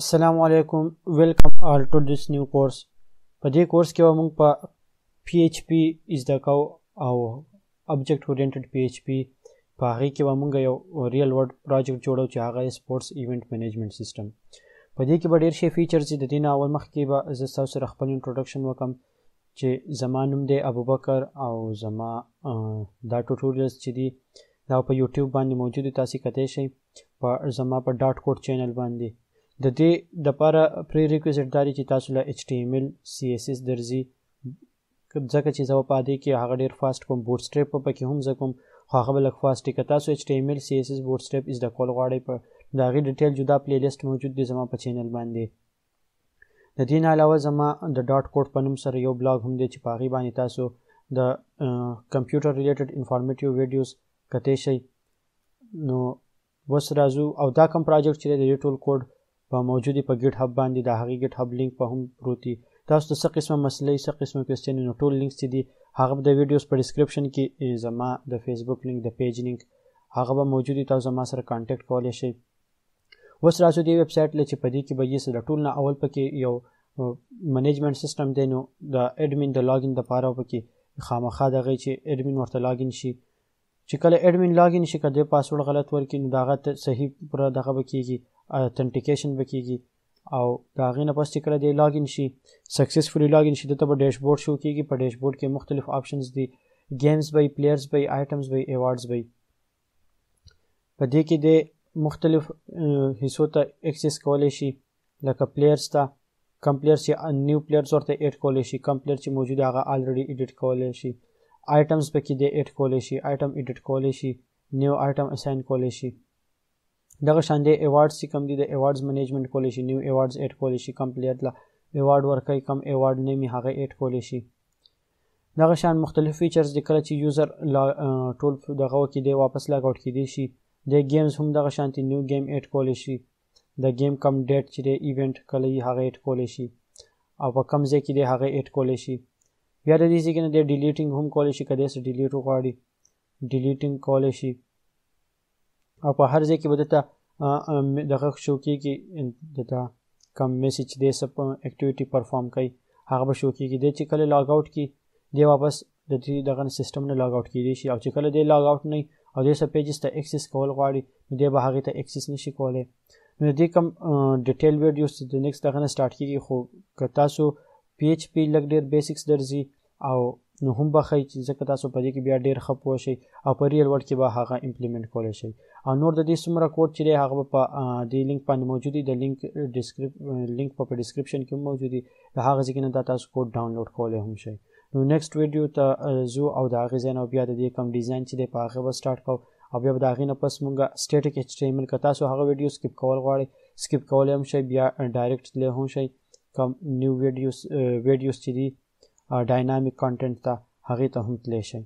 Assalamu alaikum. Welcome all to this new course. په دې کورس کې موږ په PHP زده کوو او object oriented PHP په هغه کې موږ یو ریل ورلد پروجیکټ جوړو چې هغه سپورتس ایونت منیجمنت سیستم. په دې کې به ډېر شي فیچرز دي. د دې نه اول مخکې به زه تاسو سره خپل انټروډکشن وکم چې زما نوم دی ابوبکر او زما دا ټوټوریالز چې دي دا په یوټیوب باندې موجود دي. تاسو کتلی شئ په زما په ډاټ کوډ چینل باندې. د دې دپاره پری ریکویزټ دا دی چې تاسو له HTML CSS درځي، ځکه چې زه په دې کې هغه ډېر فاسټ کوم. بوټ سټریپ په کې هم زه کوم خو هغه به لږ فاسټ وي. که تاسو HTML CSS بوټ سټریپ زده کول غواړئ په د هغې ډیټیل جدا پلی لیست موجود دی زما په چینل باندې. د دې نه علاوه زما د ډاټ کوډ په نوم سره یو بلاګ هم دی چې په هغې باندې تاسو د کمپیوټر ریلیټډ انفارمیټیو ویډیوز کتی شئ. نو اوس راځو او دا کوم پروجیکټ چې دی د دې ټول کوډ په موجودی په ګیټ هب باندې د هغې ګیټ هب لینک په هم پروت دی. تاسو ته څه قسمه مسلې څه قسمه کوېسچن نو ټول لینکس چې دي هغه د ویډیوز په ډسکرپشن کې زما د فیسبوک لینک د پیج لینک هغه به موجود وي. تاسو زما سره کانټیکټ کولی شئ. اوس راځو دې ویب سایټ له چې په دې کې به یې د ټول نه اول پکې یو منیجمنټ سیستم دی. نو د اډمین د لاګین دپاره پکې خامخا دغه چې اډمین ورته لاګین شي. چې کله اډمین لاګین شي که د پاسورډ غلط ورکړي نو د هغه صحیح پوره دغه به کېږي اتنټیکیشن به کېږي او د هغې نه پس چې کله دی لاګین شي سکسسفولي لاګین شي دته به ډیشبورډ شو کېږي. په ډیشبورډ کې مختلف آپشنز دي، گیمز به پلیئرز به آیټمز به ایوارډز به. په دې کې د مختلف حصو ته اکسس کولی شي لکه پلیئرز ته کم پلیئرز چې نیو پلیئرز ورته ایډ کولی شي، کم پلیئر چې موجود هغه آلریډي ایډیټ کولی شي. آیټمز پکې دی ایډ کولی شي، آیټم ایډیټ کولی شي، نیو آیټم اساین کولی شي. دغه شان دی ایوارډز چې کوم دي د ایوارډز منیجمنټ کولی شي، نیو ایوارډز ایډ کولی شي، کم پلیئر له ایوارډ ورکوي کم ایوارډ نیم یې هغه ایډ کولی شي. دغه شان مختلف فیچرز د کله چې یوزر ټول دغه وکړي دی واپس لاګ آوټ کیدی شي. د گیمز هم دغه شانتي نیو گیم ایډ کولی شي، د گیم کم ډیټ چې دی ایونټ کله یې هغه ایډ کولی شي او په کم ځای کې دی هغه ایډ کولی شي. بیا د دې ځای کې نه دی ډیلیټینګ هم کولی شي، که داسې ډیلیټ وغواړي ډیلیټینګ کولی شي او په هر ځای کې به دته دغه شو کېږي دته کم میسج دی څه اکټیویټي پرفارم کوي هغه به شو کېږي. دی چې کله لاګ آوټ کړي دی واپس د دې دغه سیسټم نه لاګ آوټ کېدی شي او چې کله دی لاګ آوټ نه او دې څه پیجز ته اکسس کول غواړي نو دی به هغې ته اکسس نشي کولی. نو د دې کم ډیټیل ویډیوز د نیکسټ دغه نه سټارټ کېږي. خو که تاسو PHP لږ ډېر بیسکس درځي او نو هم به ښایي چې ځکه تاسو په دې کې بیا ډېر ښه پوه شئ او په ریل ورلډ کې به هغه امپلیمنټ کولی شئ. او نور د دې څومره کوډ چې دی هغه به په دې لینک باندې موجود دی. د لینک په ډسکرپشن کې هم موجود دی. د هغه ځای کې نه دا تاسو کوډ ډاونلوډ کولی هم شئ. نو نیکسټ ویډیو ته ځو او د هغې ځای نه بیا د دې کوم ډیزاین چې دی په هغه به سټارټ کوو او بیا به د هغې نه پس مونږ سټیټک HTML که تاسو هغه ویډیو سکیپ کول غواړئ سکیپ کولی هم شئ، بیا ډایرکټ تللی هم شئ کوم نیو ویډیوز چې دي ډاینامیک کانټینټ ته هغې ته هم تللی شئ.